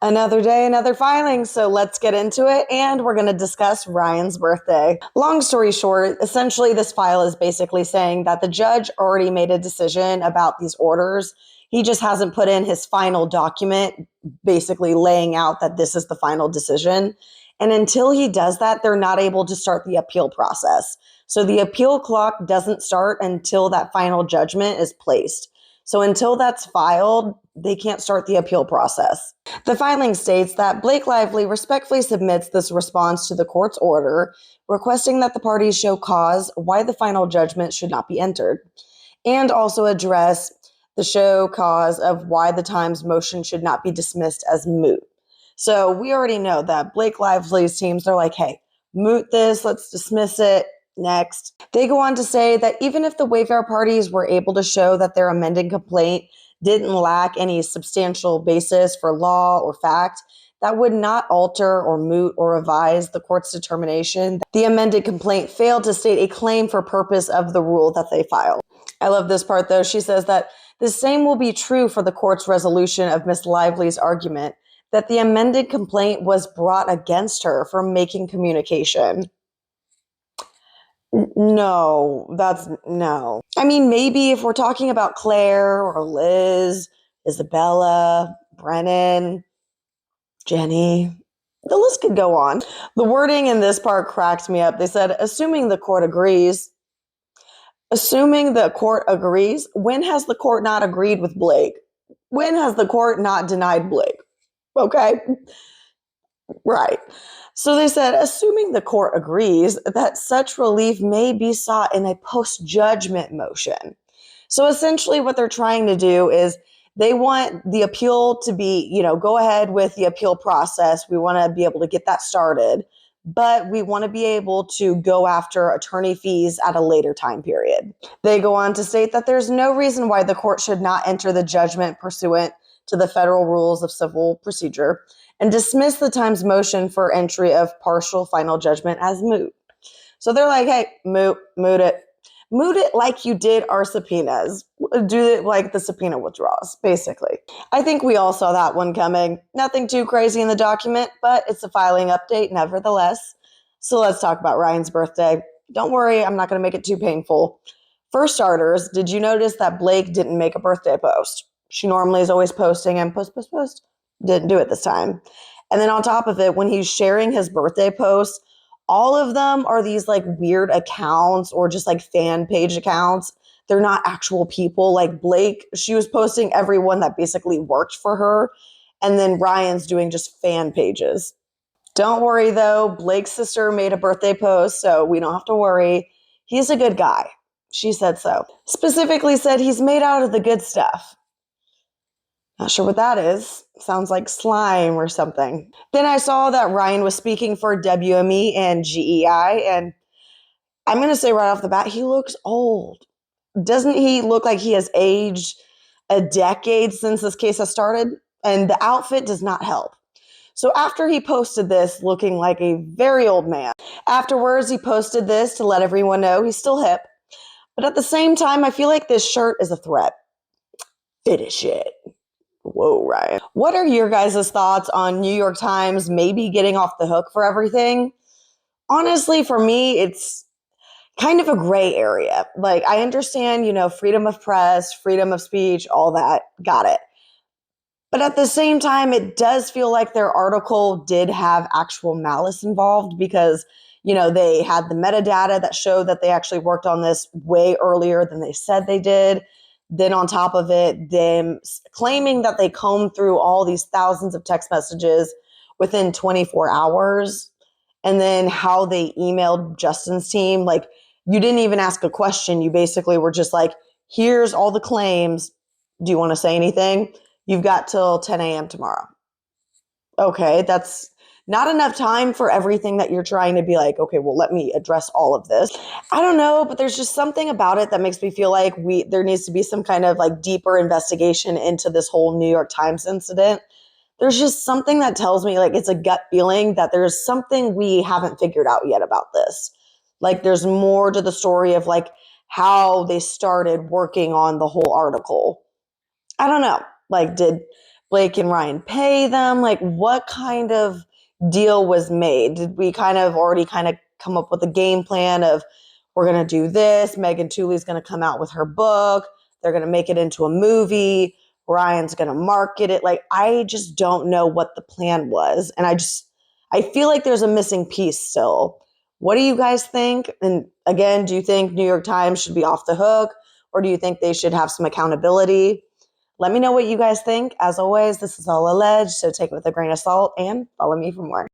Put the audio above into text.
Another day, another filing, so let's get into it, and we're going to discuss Ryan's birthday. Long story short, essentially this file is basically saying that the judge already made a decision about these orders. He just hasn't put in his final document, basically laying out that this is the final decision. And until he does that, they're not able to start the appeal process. So the appeal clock doesn't start until that final judgment is placed. So until that's filed, they can't start the appeal process. The filing states that Blake Lively respectfully submits this response to the court's order, requesting that the parties show cause why the final judgment should not be entered, and also address the show cause of why the Times motion should not be dismissed as moot. So we already know that Blake Lively's teams, they're like, hey, moot this, let's dismiss it. Next. They go on to say that even if the Wayfair parties were able to show that their amended complaint didn't lack any substantial basis for law or fact, that would not alter or moot or revise the court's determination that the amended complaint failed to state a claim for purpose of the rule that they filed. I love this part though. She says that the same will be true for the court's resolution of Ms. Lively's argument that the amended complaint was brought against her for making communication. No, that's no. I mean, maybe if we're talking about Claire or Liz, Isabella, Brennan, Jenny, the list could go on. The wording in this part cracked me up. They said, assuming the court agrees. Assuming the court agrees, when has the court not agreed with Blake? When has the court not denied Blake? Okay, right. So they said, assuming the court agrees that such relief may be sought in a post-judgment motion. So essentially what they're trying to do is they want the appeal to be, go ahead with the appeal process. We want to be able to get that started, but we want to be able to go after attorney fees at a later time period. They go on to state that there's no reason why the court should not enter the judgment pursuant to the federal rules of civil procedure and dismiss the Times motion for entry of partial final judgment as moot. So they're like, hey, moot it. Moot it like you did our subpoenas. Do it like the subpoena withdrawals, basically. I think we all saw that one coming. Nothing too crazy in the document, but it's a filing update nevertheless. So let's talk about Ryan's birthday. Don't worry, I'm not going to make it too painful. For starters, did you notice that Blake didn't make a birthday post? She normally is always posting and post. Didn't do it this time. And then on top of it, when he's sharing his birthday posts, all of them are these like weird accounts or just like fan page accounts. They're not actual people. Like Blake, she was posting everyone that basically worked for her. And then Ryan's doing just fan pages. Don't worry though, Blake's sister made a birthday post, so we don't have to worry. He's a good guy. She said so. Specifically said he's made out of the good stuff. Not sure what that is. Sounds like slime or something. Then I saw that Ryan was speaking for WME and GEI, and I'm going to say right off the bat, he looks old. Doesn't he look like he has aged a decade since this case has started? And the outfit does not help. So after he posted this looking like a very old man, afterwards he posted this to let everyone know he's still hip. But at the same time, I feel like this shirt is a threat. Finish it. Whoa, Ryan. What are your guys' thoughts on New York Times maybe getting off the hook for everything? Honestly, for me, it's kind of a gray area. Like, I understand, freedom of press, freedom of speech, all that. Got it. But at the same time, it does feel like their article did have actual malice involved because, they had the metadata that showed that they actually worked on this way earlier than they said they did. Then on top of it, them claiming that they combed through all these thousands of text messages within 24 hours. And then how they emailed Justin's team. Like, you didn't even ask a question. You basically were just like, here's all the claims. Do you want to say anything? You've got till 10 a.m. tomorrow. Okay, that's not enough time for everything that you're trying to be like, okay, well, let me address all of this. I don't know, but there's just something about it that makes me feel like there needs to be some kind of like deeper investigation into this whole New York Times incident. There's just something that tells me like it's a gut feeling that there's something we haven't figured out yet about this. Like there's more to the story of like how they started working on the whole article. I don't know. Like, did Blake and Ryan pay them? Like, what kind of deal was made? Did we kind of already kind of come up with a game plan of we're going to do this? Megan Tooley's going to come out with her book. They're going to make it into a movie. Ryan's going to market it. Like, I just don't know what the plan was. And I feel like there's a missing piece still. What do you guys think? And again, do you think New York Times should be off the hook, or do you think they should have some accountability? Let me know what you guys think. As always, this is all alleged, so take it with a grain of salt and follow me for more.